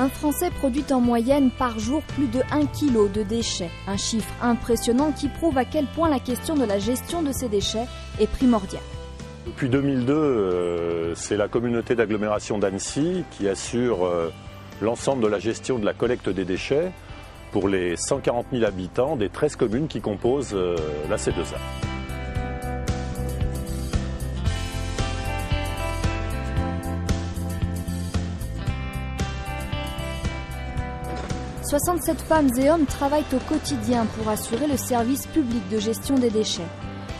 Un Français produit en moyenne par jour plus de 1 kg de déchets. Un chiffre impressionnant qui prouve à quel point la question de la gestion de ces déchets est primordiale. Depuis 2002, c'est la communauté d'agglomération d'Annecy qui assure l'ensemble de la gestion de la collecte des déchets pour les 140 000 habitants des 13 communes qui composent la C2A. « 67 femmes et hommes travaillent au quotidien pour assurer le service public de gestion des déchets.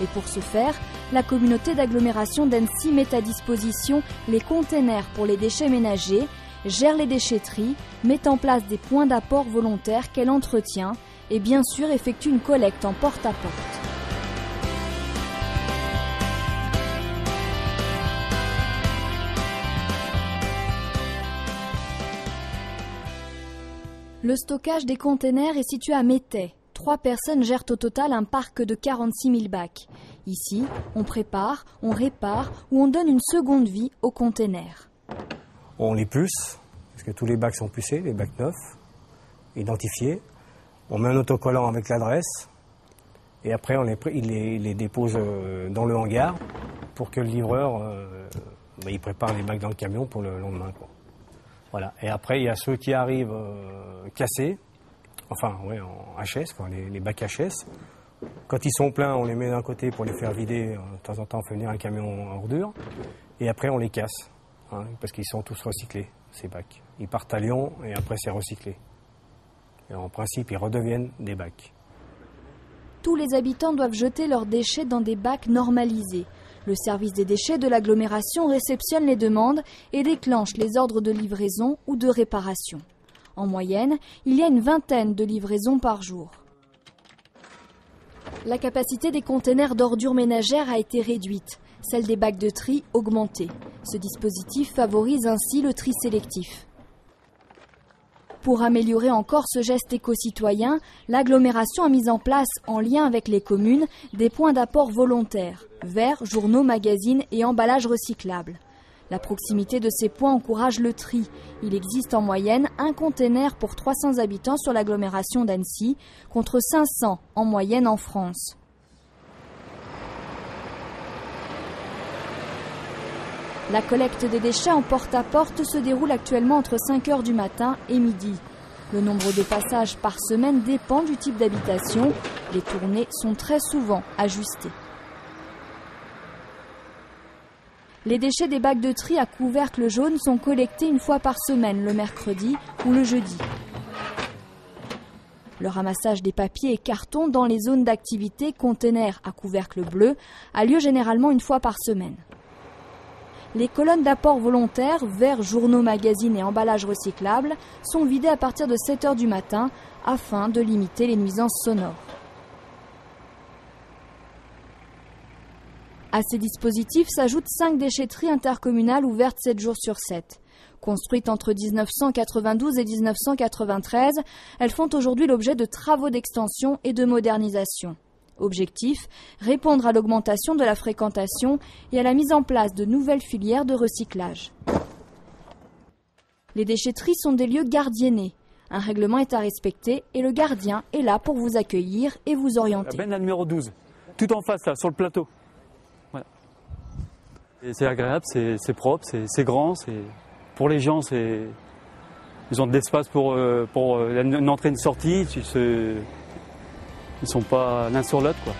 Et pour ce faire, la communauté d'agglomération d'Annecy met à disposition les containers pour les déchets ménagers, gère les déchetteries, met en place des points d'apport volontaires qu'elle entretient et bien sûr effectue une collecte en porte-à-porte. Le stockage des containers est situé à Métais. 3 personnes gèrent au total un parc de 46 000 bacs. Ici, on prépare, on répare ou on donne une seconde vie aux containers. On les puce, parce que tous les bacs sont pucés, les bacs neufs, identifiés. On met un autocollant avec l'adresse et après il les dépose dans le hangar pour que le livreur il prépare les bacs dans le camion pour le lendemain, quoi. Voilà. Et après, il y a ceux qui arrivent cassés, enfin, ouais, en HS, quoi, les bacs HS. Quand ils sont pleins, on les met d'un côté pour les faire vider. De temps en temps, on fait venir un camion à ordures. Et après, on les casse, hein, parce qu'ils sont tous recyclés, ces bacs. Ils partent à Lyon et après, c'est recyclé. Et en principe, ils redeviennent des bacs. Tous les habitants doivent jeter leurs déchets dans des bacs normalisés. Le service des déchets de l'agglomération réceptionne les demandes et déclenche les ordres de livraison ou de réparation. En moyenne, il y a une vingtaine de livraisons par jour. La capacité des containers d'ordures ménagères a été réduite, celle des bacs de tri augmentée. Ce dispositif favorise ainsi le tri sélectif. Pour améliorer encore ce geste éco-citoyen, l'agglomération a mis en place, en lien avec les communes, des points d'apport volontaires, verres, journaux, magazines et emballages recyclables. La proximité de ces points encourage le tri. Il existe en moyenne un container pour 300 habitants sur l'agglomération d'Annecy, contre 500 en moyenne en France. La collecte des déchets en porte-à-porte se déroule actuellement entre 5 h du matin et midi. Le nombre de passages par semaine dépend du type d'habitation. Les tournées sont très souvent ajustées. Les déchets des bacs de tri à couvercle jaune sont collectés une fois par semaine, le mercredi ou le jeudi. Le ramassage des papiers et cartons dans les zones d'activité containers à couvercle bleu a lieu généralement une fois par semaine. Les colonnes d'apport volontaires, verres, journaux, magazines et emballages recyclables sont vidées à partir de 7 h du matin afin de limiter les nuisances sonores. À ces dispositifs s'ajoutent 5 déchetteries intercommunales ouvertes 7 jours sur 7. Construites entre 1992 et 1993, elles font aujourd'hui l'objet de travaux d'extension et de modernisation. Objectif, répondre à l'augmentation de la fréquentation et à la mise en place de nouvelles filières de recyclage. Les déchetteries sont des lieux gardiennés. Un règlement est à respecter et le gardien est là pour vous accueillir et vous orienter. La numéro 12, tout en face, là, sur le plateau. Voilà. C'est agréable, c'est propre, c'est grand. Pour les gens, ils ont de l'espace pour une entrée et une sortie. Ils ne sont pas l'un sur l'autre, quoi.